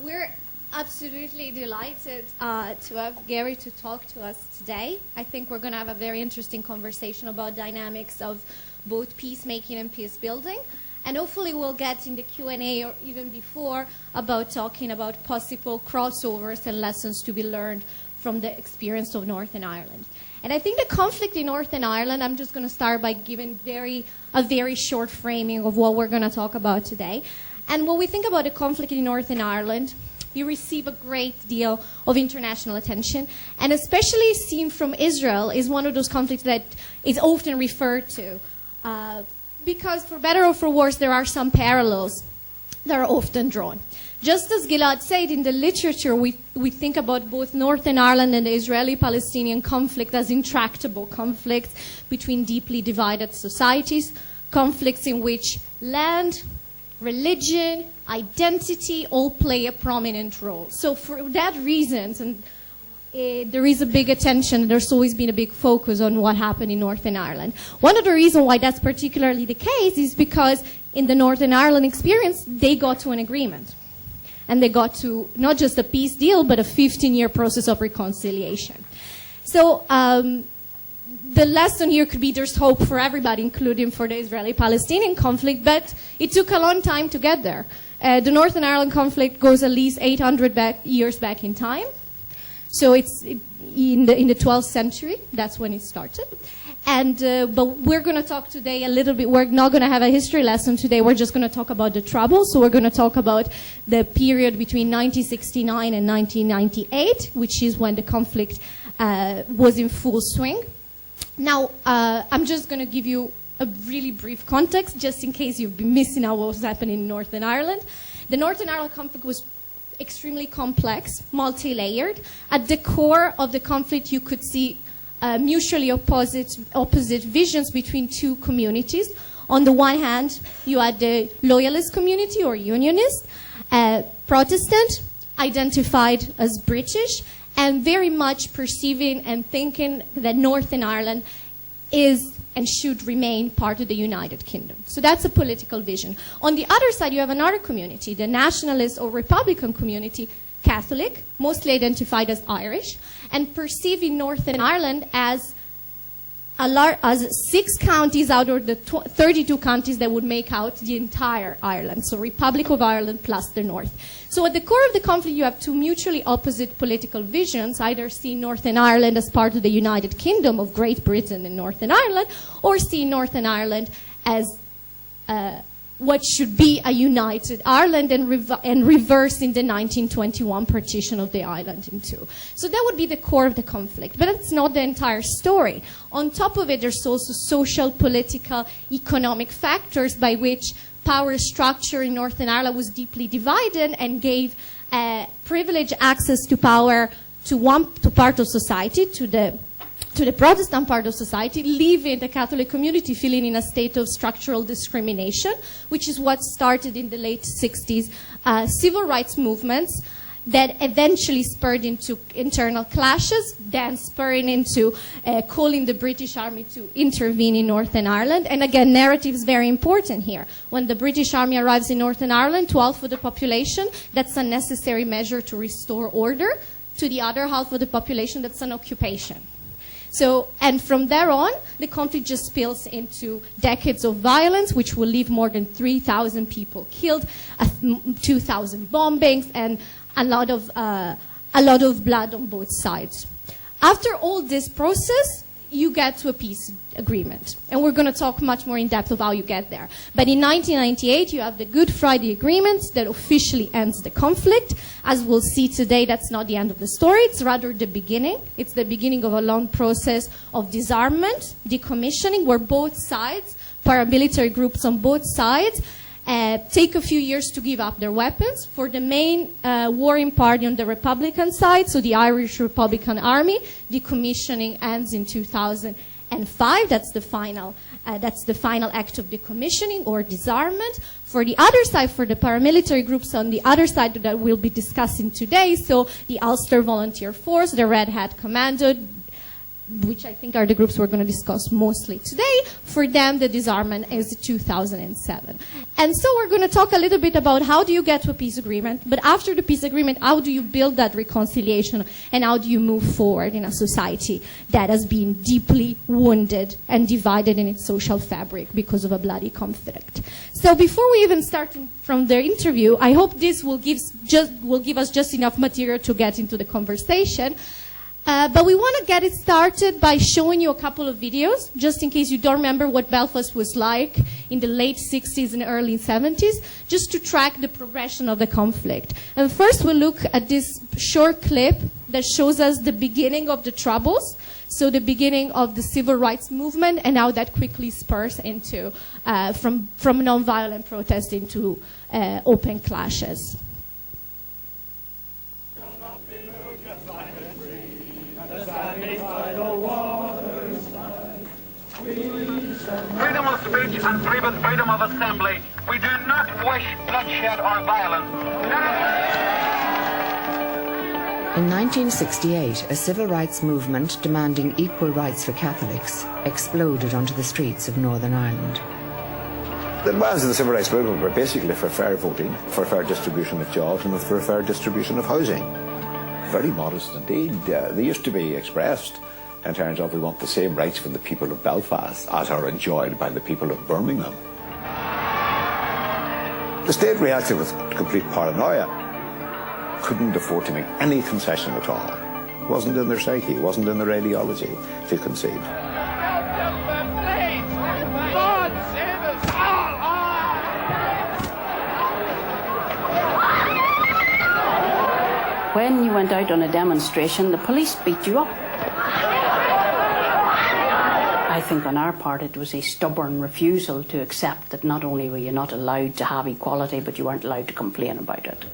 We're absolutely delighted to have Gary to talk to us today. I think we're going to have a very interesting conversation about dynamics of both peacemaking and peace building. And hopefully we'll get in the Q&A or even before about talking about possible crossovers and lessons to be learned from the experience of Northern Ireland. And I think the conflict in Northern Ireland, I'm just going to start by giving a very short framing of what we're going to talk about today. And when we think about the conflict in Northern Ireland, you receive a great deal of international attention, and especially seen from Israel is one of those conflicts that is often referred to. Because for better or for worse, there are some parallels that are often drawn. Just as Gilad said, in the literature, we think about both Northern Ireland and the Israeli-Palestinian conflict as intractable conflicts between deeply divided societies, conflicts in which land, religion, identity all play a prominent role. So for that reason, there is a big attention, there's always been a big focus on what happened in Northern Ireland. One of the reasons why that's particularly the case is because in the Northern Ireland experience, they got to an agreement. And they got to not just a peace deal, but a 15-year process of reconciliation. So the lesson here could be there's hope for everybody, including for the Israeli-Palestinian conflict, but it took a long time to get there. The Northern Ireland conflict goes at least 800 years back in time. So it's in the 12th century. That's when it started. And but we're going to talk today a little bit. We're not going to have a history lesson today. We're just going to talk about the trouble. So we're going to talk about the period between 1969 and 1998, which is when the conflict was in full swing. Now, I'm just going to give you a really brief context, just in case you've been missing out what was happening in Northern Ireland. The Northern Ireland conflict was extremely complex, multi-layered. At the core of the conflict, you could see mutually opposite visions between two communities. On the one hand, you had the loyalist community or unionist, Protestant, identified as British, and very much perceiving and thinking that Northern Ireland is and should remain part of the United Kingdom. So that's a political vision. On the other side, you have another community, the nationalist or Republican community, Catholic, mostly identified as Irish, and perceiving Northern Ireland as 6 counties out of the 32 counties that would make out the entire Ireland, so Republic of Ireland plus the North. So at the core of the conflict, you have two mutually opposite political visions, either see Northern Ireland as part of the United Kingdom of Great Britain and Northern Ireland, or see Northern Ireland as what should be a united Ireland and reverse in the 1921 partition of the island in two. So that would be the core of the conflict, but that's not the entire story. On top of it, there's also social, political, economic factors by which power structure in Northern Ireland was deeply divided and gave privileged access to power to part of society, to the Protestant part of society, leaving the Catholic community feeling in a state of structural discrimination, which is what started in the late 60s civil rights movements that eventually spurred into internal clashes, then spurring into calling the British Army to intervene in Northern Ireland. And again, narrative is very important here. When the British Army arrives in Northern Ireland, 12% of the population, that's a necessary measure to restore order. To the other half of the population, that's an occupation. So, and from there on, the conflict just spills into decades of violence, which will leave more than 3,000 people killed, 2,000 bombings, and a lot of blood on both sides. After all this process, you get to a peace agreement. And we're going to talk much more in depth of how you get there. But in 1998, you have the Good Friday Agreement that officially ends the conflict. As we'll see today, that's not the end of the story. It's rather the beginning. It's the beginning of a long process of disarmament, decommissioning, where both sides, paramilitary groups on both sides, take a few years to give up their weapons. For the main warring party on the Republican side, so the Irish Republican Army, decommissioning ends in 2005. That's the final act of decommissioning or disarmament. For the other side, for the paramilitary groups on the other side that we'll be discussing today, so the Ulster Volunteer Force, the Red Hat Commando, which I think are the groups we're going to discuss mostly today, for them the disarmament is 2007. And so we're going to talk a little bit about how do you get to a peace agreement, but after the peace agreement, how do you build that reconciliation and how do you move forward in a society that has been deeply wounded and divided in its social fabric because of a bloody conflict. So before we even start from the interview, I hope this will give us just enough material to get into the conversation. But we want to get it started by showing you a couple of videos, just in case you don't remember what Belfast was like in the late 60s and early 70s, just to track the progression of the conflict. And first we'll look at this short clip that shows us the beginning of the Troubles, so the beginning of the civil rights movement, and how that quickly spurs into, from nonviolent protest into open clashes. Freedom of speech and freedom of assembly. We do not wish bloodshed or violence. In 1968, a civil rights movement demanding equal rights for Catholics exploded onto the streets of Northern Ireland. The demands of the civil rights movement were basically for fair voting, for fair distribution of jobs, and for fair distribution of housing. Very modest indeed. They used to be expressed in terms of we want the same rights for the people of Belfast as are enjoyed by the people of Birmingham. The state reacted with complete paranoia. Couldn't afford to make any concession at all. It wasn't in their psyche, it wasn't in their ideology to concede. When you went out on a demonstration, the police beat you up. I think on our part it was a stubborn refusal to accept that not only were you not allowed to have equality, but you weren't allowed to complain about it.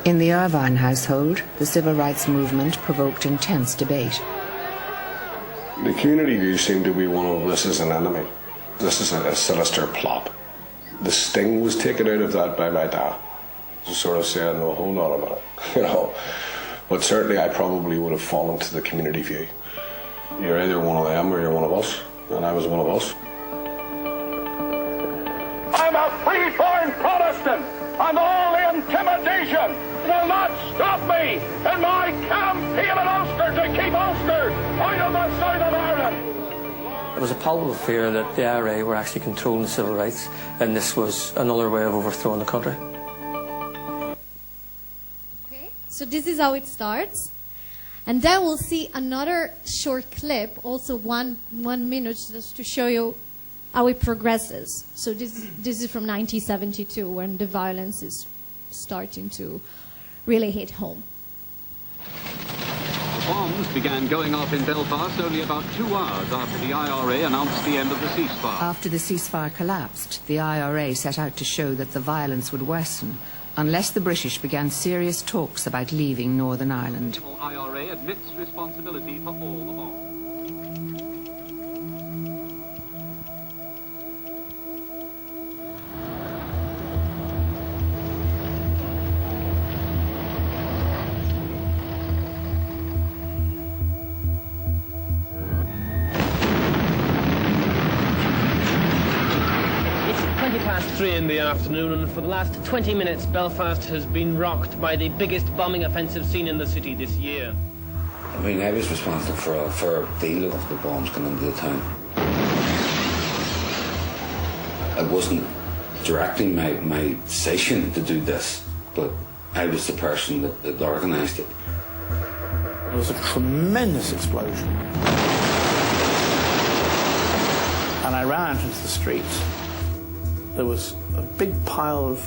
In the Irvine household, the civil rights movement provoked intense debate. The community view seemed to be one of this is an enemy. This is a sinister plot. The sting was taken out of that by my dad. Just sort of saying, well, hold on a minute, you know. But certainly I probably would have fallen to the community view. You're either one of them or you're one of us, and I was one of us. I'm a free-born Protestant, and all the intimidation will not stop me in my campaign in Ulster to keep Ulster out of the south of Ireland. There was a palpable fear that the IRA were actually controlling civil rights, and this was another way of overthrowing the country. So this is how it starts. And then we'll see another short clip, also one minute, just to show you how it progresses. So this is from 1972, when the violence is starting to really hit home. Bombs began going off in Belfast only about 2 hours after the IRA announced the end of the ceasefire. After the ceasefire collapsed, the IRA set out to show that the violence would worsen unless the British began serious talks about leaving Northern Ireland. The IRA admits responsibility for all the bombs. Past 3 in the afternoon, and for the last 20 minutes Belfast has been rocked by the biggest bombing offensive seen in the city this year. I mean, I was responsible for a fair deal of the bombs going into the town. It wasn't directly my decision to do this, but I was the person that organised it. There was a tremendous explosion. And I ran out into the streets. There was a big pile of,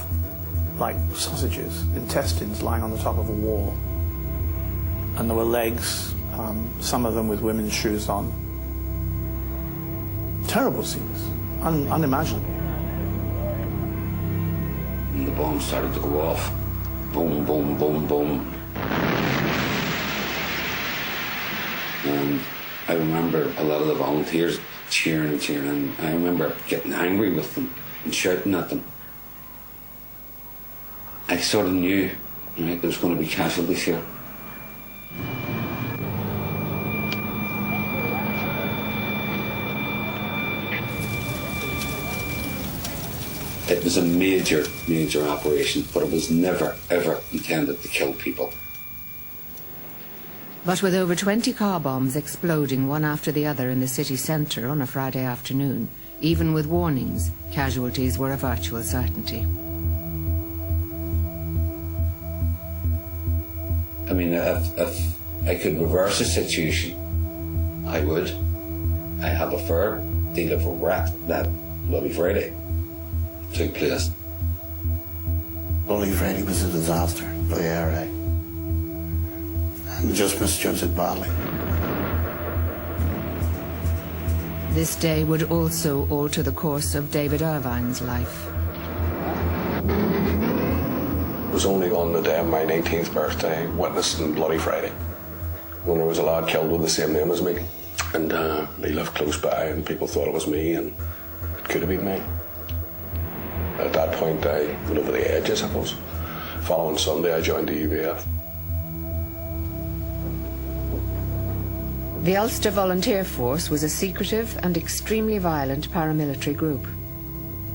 like, sausages, intestines lying on the top of a wall. And there were legs, some of them with women's shoes on. Terrible scenes, unimaginable. And the bombs started to go off. Boom, boom, boom, boom. And I remember a lot of the volunteers cheering and cheering, and I remember getting angry with them and shouting at them. I sort of knew, right, there was going to be casualties here. It was a major, major operation, but it was never, ever intended to kill people. But with over 20 car bombs exploding one after the other in the city centre on a Friday afternoon, even with warnings, casualties were a virtual certainty. I mean, if I could reverse the situation, I would. I have a fair deal of regret that Bloody Friday took place. Bloody Friday was a disaster for the IRA. And just misjudged it badly. This day would also alter the course of David Irvine's life. It was only on the day of my 19th birthday, witnessing Bloody Friday, when there was a lad killed with the same name as me. And he lived close by and people thought it was me, and it could have been me. At that point I went over the edge, I suppose. Following Sunday I joined the UVF. The Ulster Volunteer Force was a secretive and extremely violent paramilitary group.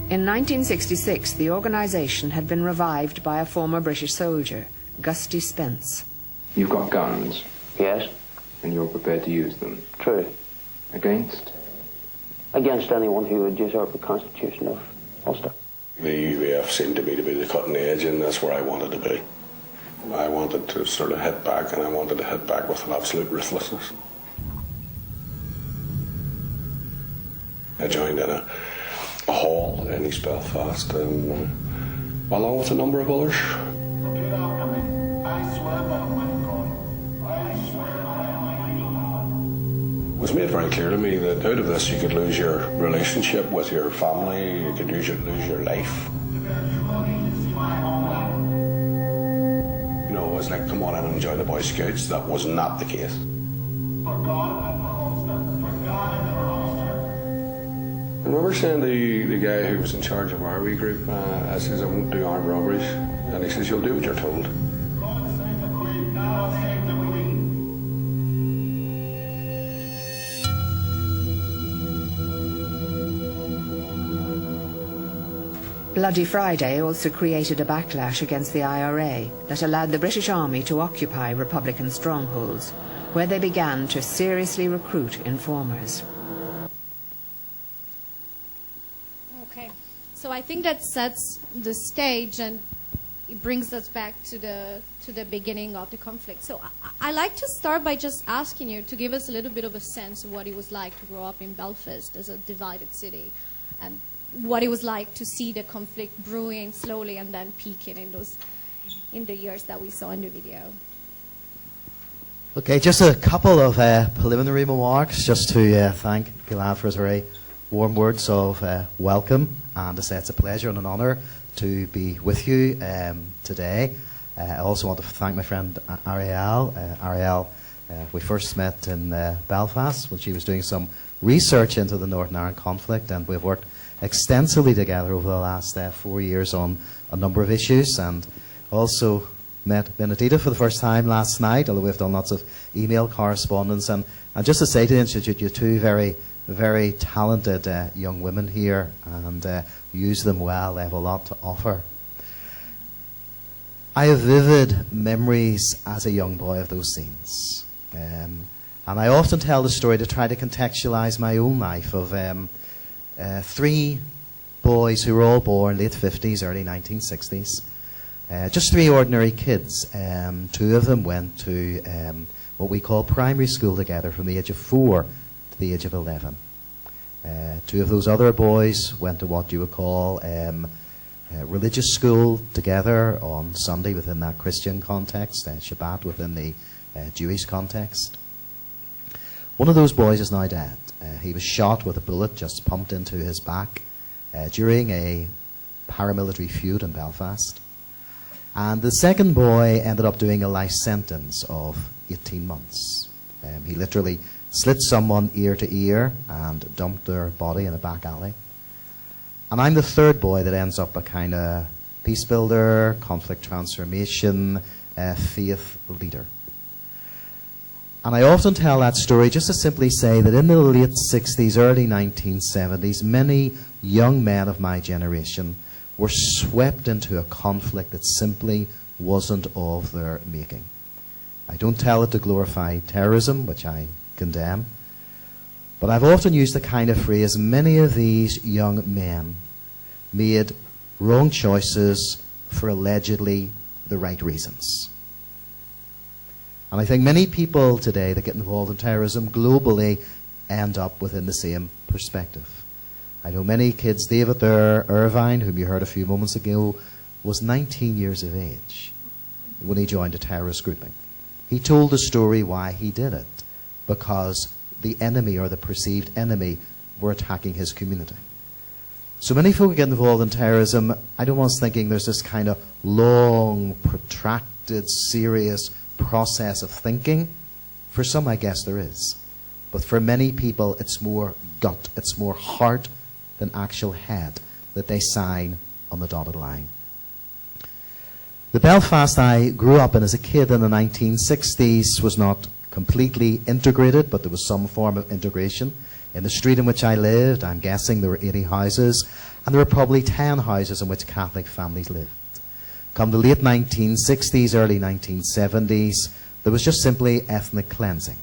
In 1966, the organisation had been revived by a former British soldier, Gusty Spence. You've got guns? Yes. And you're prepared to use them? True. Against? Against anyone who would usurp the constitution of Ulster. The UVF seemed to me to be the cutting edge, and that's where I wanted to be. I wanted to sort of hit back, and I wanted to hit back with an absolute ruthlessness. I joined in a hall in East Belfast, and along with a number of others. It was made very clear to me that out of this you could lose your relationship with your family, you could lose your life. You know, it was like, come on in and enjoy the Boy Scouts. That was not the case. I remember saying to the guy who was in charge of our wee group, I says, I won't do armed robberies. And he says, you'll do what you're told. Bloody Friday also created a backlash against the IRA that allowed the British Army to occupy Republican strongholds, where they began to seriously recruit informers. Okay, so I think that sets the stage and it brings us back to the beginning of the conflict. So I like to start by just asking you to give us a little bit of a sense of what it was like to grow up in Belfast as a divided city, and what it was like to see the conflict brewing slowly and then peaking in the years that we saw in the video. Okay, just a couple of preliminary remarks just to thank Gilad for his very warm words of welcome, and to say it's a pleasure and an honour to be with you today. I also want to thank my friend Ariel. Ariel, we first met in Belfast when she was doing some research into the Northern Ireland conflict, and we've worked extensively together over the last 4 years on a number of issues, and also met Benedita for the first time last night, although we've done lots of email correspondence. And just to say to introduce you two very, very talented young women here, and use them well. They have a lot to offer. I have vivid memories as a young boy of those scenes. And I often tell the story to try to contextualise my own life of 3 boys who were all born late 50s, early 1960s. Just 3 ordinary kids. 2 of them went to what we call primary school together from the age of 4 to the age of 11. 2 of those other boys went to what you would call religious school together on Sunday within that Christian context, Shabbat within the Jewish context. One of those boys is now dead. He was shot with a bullet just pumped into his back during a paramilitary feud in Belfast. And the second boy ended up doing a life sentence of 18 months. He literally slit someone ear to ear and dumped their body in a back alley. And I'm the third boy that ends up a kind of peace builder, conflict transformation, faith leader. And I often tell that story just to simply say that in the late 60s, early 1970s, many young men of my generation were swept into a conflict that simply wasn't of their making. I don't tell it to glorify terrorism, which I condemn, but I've often used the kind of phrase, many of these young men made wrong choices for allegedly the right reasons. And I think many people today that get involved in terrorism globally end up within the same perspective. I know many kids, David there, Irvine, whom you heard a few moments ago, was 19 years of age when he joined a terrorist grouping. He told the story why he did it, because the enemy or the perceived enemy were attacking his community. So many folk get involved in terrorism, I don't want us thinking there's this kind of long, protracted, serious process of thinking. For some, I guess there is. But for many people, it's more gut, it's more heart than actual head that they sign on the dotted line. The Belfast I grew up in as a kid in the 1960s was not completely integrated, but there was some form of integration. In the street in which I lived, I'm guessing there were 80 houses, and there were probably 10 houses in which Catholic families lived. Come the late 1960s, early 1970s, there was just simply ethnic cleansing,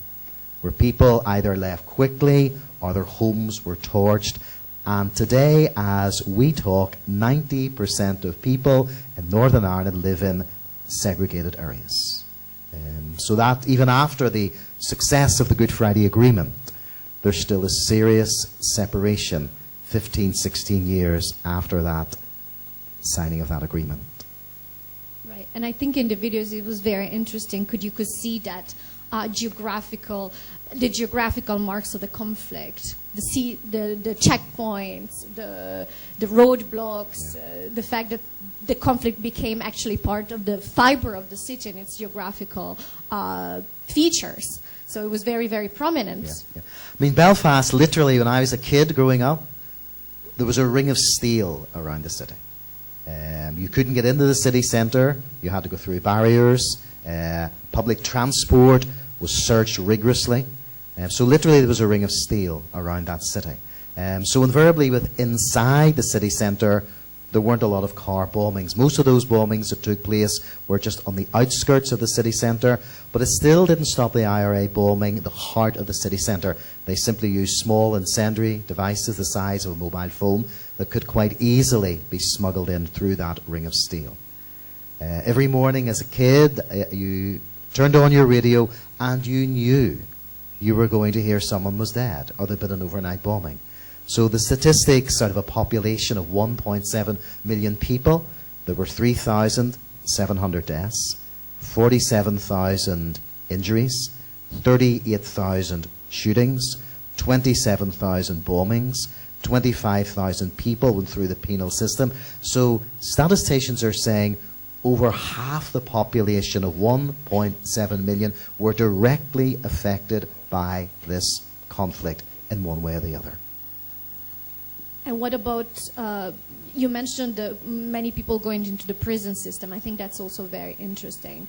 where people either left quickly or their homes were torched. And today, as we talk, 90% of people in Northern Ireland live in segregated areas. So that even after the success of the Good Friday Agreement, there's still a serious separation 15, 16 years after that signing of that agreement. Right, and I think in the videos it was very interesting. You could see that the geographical marks of the conflict, the checkpoints, the roadblocks, the fact that the conflict became actually part of the fiber of the city and its geographical features. So it was very, very prominent. Yeah. I mean, Belfast, literally, when I was a kid growing up, there was a ring of steel around the city. You couldn't get into the city centre. You had to go through barriers. Public transport was searched rigorously. So literally, there was a ring of steel around that city. So invariably, inside the city centre, there weren't a lot of car bombings. Most of those bombings that took place were just on the outskirts of the city centre, but it still didn't stop the IRA bombing the heart of the city centre. They simply used small incendiary devices the size of a mobile phone that could quite easily be smuggled in through that ring of steel. Every morning as a kid, you turned on your radio and you knew you were going to hear someone was dead or there'd been an overnight bombing. So the statistics out of a population of 1.7 million people, there were 3,700 deaths, 47,000 injuries, 38,000 shootings, 27,000 bombings, 25,000 people went through the penal system. So statisticians are saying over half the population of 1.7 million were directly affected by this conflict in one way or the other. And what about, you mentioned many people going into the prison system. I think that's also very interesting.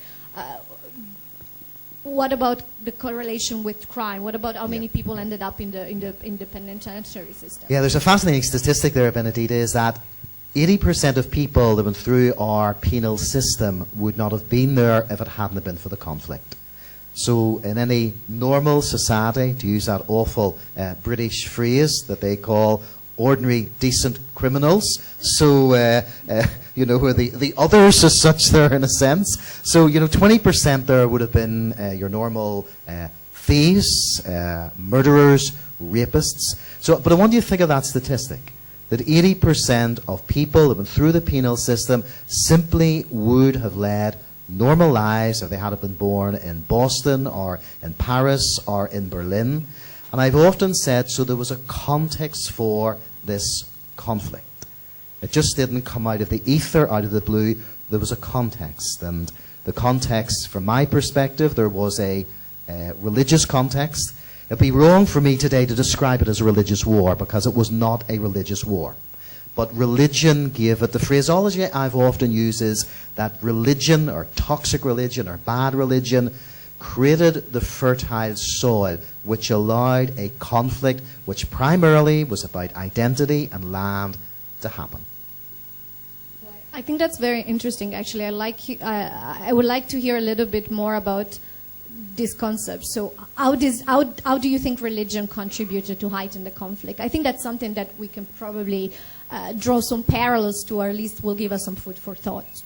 What about the correlation with crime? What about how many people ended up in the penitentiary system? Yeah, there's a fascinating statistic there, Benedita, is that 80% of people that went through our penal system would not have been there if it hadn't been for the conflict. So in any normal society, to use that awful British phrase that they call ordinary, decent criminals. So, you know, where the others as such there in a sense. So, you know, 20% there would have been your normal thieves, murderers, rapists. So, but I want you to think of that statistic, that 80% of people that went through the penal system simply would have led normal lives if they had been born in Boston or in Paris or in Berlin. And I've often said, so there was a context for this conflict. It just didn't come out of the ether, out of the blue. There was a context. And the context, from my perspective, there was a religious context. It'd be wrong for me today to describe it as a religious war, because it was not a religious war. But religion gave it. The phraseology I've often used is that religion, or toxic religion, or bad religion, created the fertile soil which allowed a conflict which primarily was about identity and land to happen. I think that's very interesting, actually. I would like to hear a little bit more about this concept. So how do you think religion contributed to heighten the conflict? I think that's something that we can probably draw some parallels to, or at least will give us some food for thought.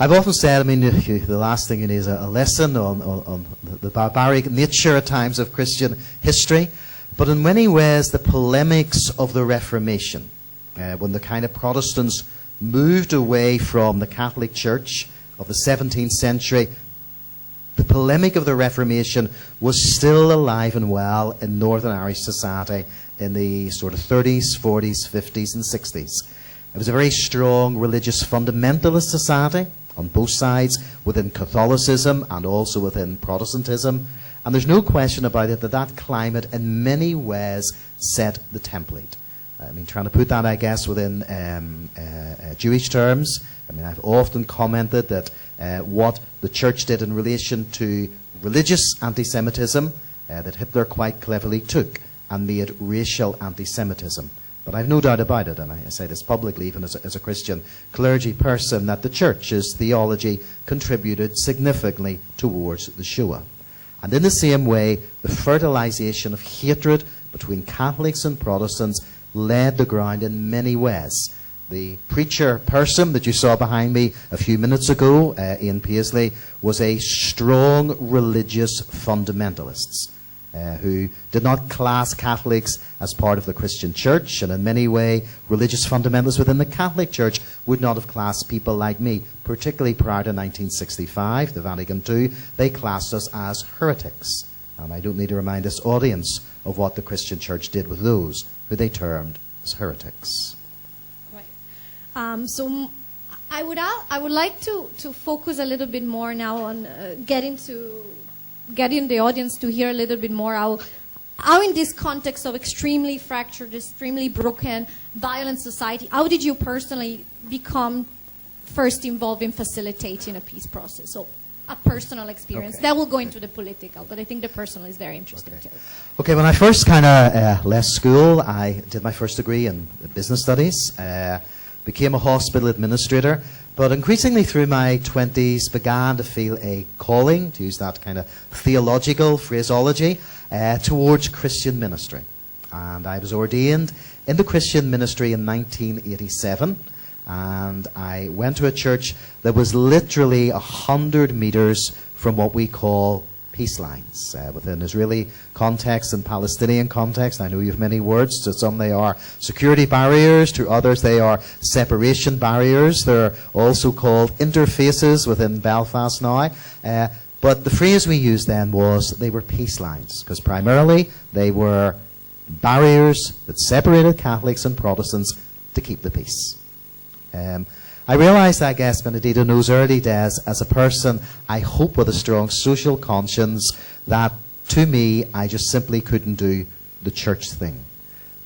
I've often said, I mean, the last thing you need is a lesson on the barbaric nature at times of Christian history. But in many ways, the polemics of the Reformation, when the kind of Protestants moved away from the Catholic Church of the 17th century, the polemic of the Reformation was still alive and well in Northern Irish society in the sort of 30s, 40s, 50s and 60s. It was a very strong religious fundamentalist society on both sides, within Catholicism and also within Protestantism. And there's no question about it that that climate in many ways set the template. I mean, trying to put that, I guess, within Jewish terms, I mean, I've often commented that what the church did in relation to religious anti-Semitism, that Hitler quite cleverly took and made racial anti-Semitism. But I've no doubt about it, and I say this publicly even as a Christian clergy person, that the church's theology contributed significantly towards the Shoah. And in the same way, the fertilization of hatred between Catholics and Protestants led the ground in many ways. The preacher person that you saw behind me a few minutes ago, Ian Paisley, was a strong religious fundamentalist who did not class Catholics as part of the Christian church, and in many ways, religious fundamentalists within the Catholic Church would not have classed people like me, particularly prior to 1965, the Vatican II. They classed us as heretics. And I don't need to remind this audience of what the Christian Church did with those who they termed as heretics. Right. So I would like to focus a little bit more now on getting the audience to hear a little bit more how in this context of extremely fractured, extremely broken, violent society, how did you personally become first involved in facilitating a peace process? So a personal experience. Okay. That will go into the political, but I think the personal is very interesting too. Okay, when I first kind of left school, I did my first degree in business studies, became a hospital administrator, but increasingly through my 20s began to feel a calling, to use that kind of theological phraseology, towards Christian ministry. And I was ordained into Christian ministry in 1987, and I went to a church that was literally 100 meters from what we call peace lines, within Israeli context and Palestinian context. I know you have many words. To some they are security barriers, to others they are separation barriers. They're also called interfaces within Belfast now. But the phrase we used then was they were peace lines, because primarily they were barriers that separated Catholics and Protestants to keep the peace. I realised, I guess, Benedita, in those early days, as a person, I hope with a strong social conscience, that to me, I just simply couldn't do the church thing.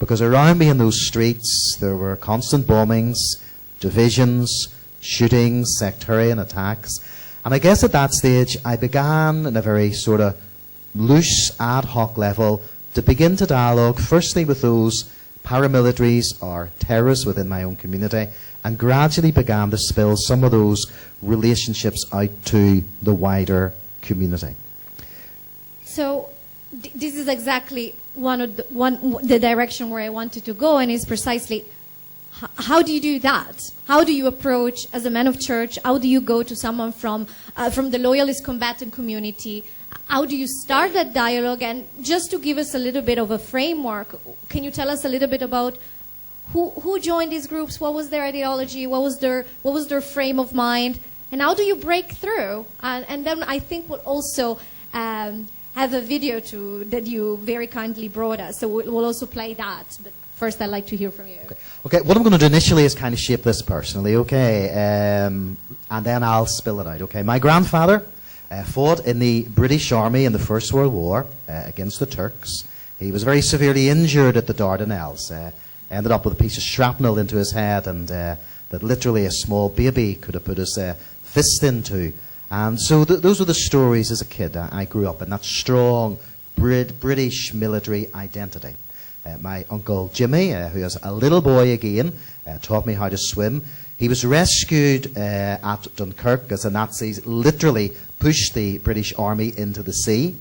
Because around me in those streets, there were constant bombings, divisions, shootings, sectarian attacks. And I guess at that stage, I began in a very sort of loose, ad hoc level to begin to dialogue, firstly with those paramilitaries or terrorists within my own community, and gradually began to spill some of those relationships out to the wider community. So this is exactly the direction where I wanted to go, and is precisely how do you do that? How do you approach as a man of church? How do you go to someone from the loyalist combatant community? How do you start that dialogue? And just to give us a little bit of a framework, can you tell us a little bit about who joined these groups? What was their ideology? What was their frame of mind? And how do you break through? And then I think we'll also have a video that you very kindly brought us. So we'll also play that. But first, I'd like to hear from you. Okay. What I'm going to do initially is kind of shape this personally, okay? And then I'll spill it out, okay? My grandfather fought in the British Army in the First World War against the Turks. He was very severely injured at the Dardanelles. Ended up with a piece of shrapnel into his head, and that literally a small baby could have put his fist into. And so those were the stories as a kid. I grew up in that strong British military identity. My uncle Jimmy, who has a little boy again, taught me how to swim. He was rescued at Dunkirk as the Nazis literally pushed the British army into the sea.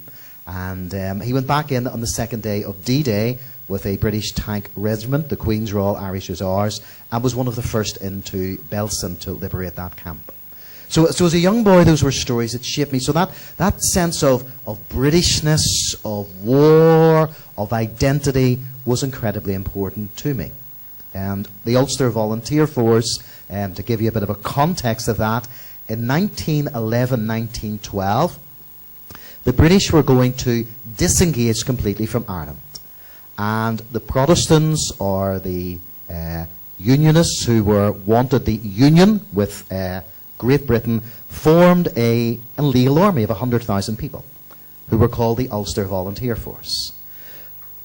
And he went back in on the second day of D-Day with a British tank regiment, the Queen's Royal Irish Hussars, and was one of the first into Belsen to liberate that camp. So as a young boy, those were stories that shaped me. So that sense of Britishness, of war, of identity was incredibly important to me. And the Ulster Volunteer Force, to give you a bit of a context of that, in 1911, 1912, the British were going to disengage completely from Ireland. And the Protestants, or the Unionists who wanted the union with Great Britain, formed an illegal army of 100,000 people who were called the Ulster Volunteer Force.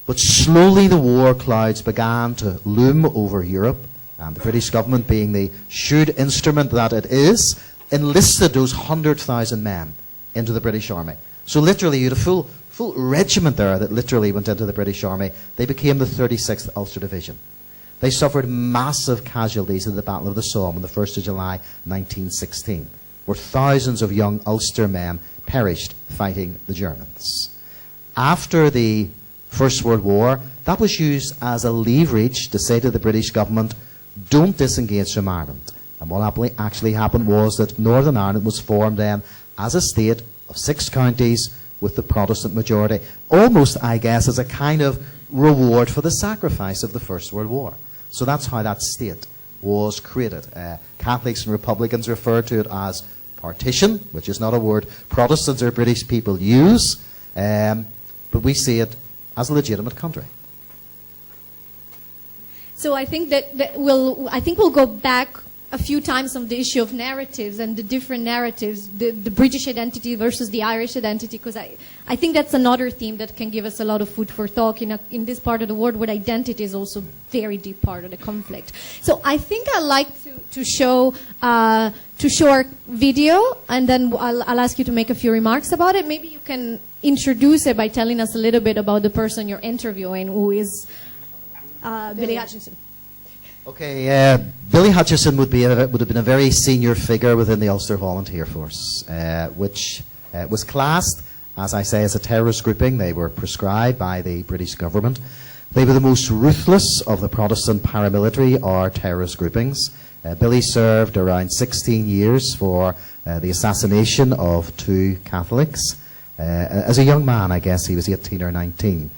But slowly the war clouds began to loom over Europe, and the British government, being the shrewd instrument that it is, enlisted those 100,000 men into the British Army. So literally you had a full regiment there that literally went into the British Army. They became the 36th Ulster Division. They suffered massive casualties in the Battle of the Somme on the 1st of July 1916, where thousands of young Ulster men perished fighting the Germans. After the First World War, that was used as a leverage to say to the British government, don't disengage from Ireland. And what actually happened was that Northern Ireland was formed then as a state of 6 counties with the Protestant majority, almost, I guess, as a kind of reward for the sacrifice of the First World War. So that's how that state was created. Catholics and Republicans refer to it as partition, which is not a word Protestants or British people use, but we see it as a legitimate country. So I think that we'll go back a few times on the issue of narratives and the different narratives, the British identity versus the Irish identity, because I think that's another theme that can give us a lot of food for thought in this part of the world where identity is also a very deep part of the conflict. So I think I'd like to show our video, and then I'll ask you to make a few remarks about it. Maybe you can introduce it by telling us a little bit about the person you're interviewing, who is Billy Hutchinson. Okay, Billy Hutchinson would have been a very senior figure within the Ulster Volunteer Force, which was classed, as I say, as a terrorist grouping. They were proscribed by the British government. They were the most ruthless of the Protestant paramilitary or terrorist groupings. Billy served around 16 years for the assassination of 2 Catholics. As a young man, I guess he was 18 or 19.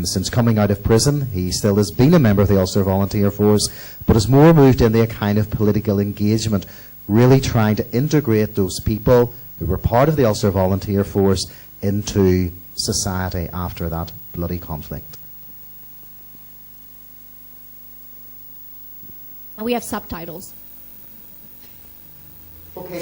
Since coming out of prison, he still has been a member of the Ulster Volunteer Force, but has more moved into a kind of political engagement, really trying to integrate those people who were part of the Ulster Volunteer Force into society after that bloody conflict. And we have subtitles. Okay,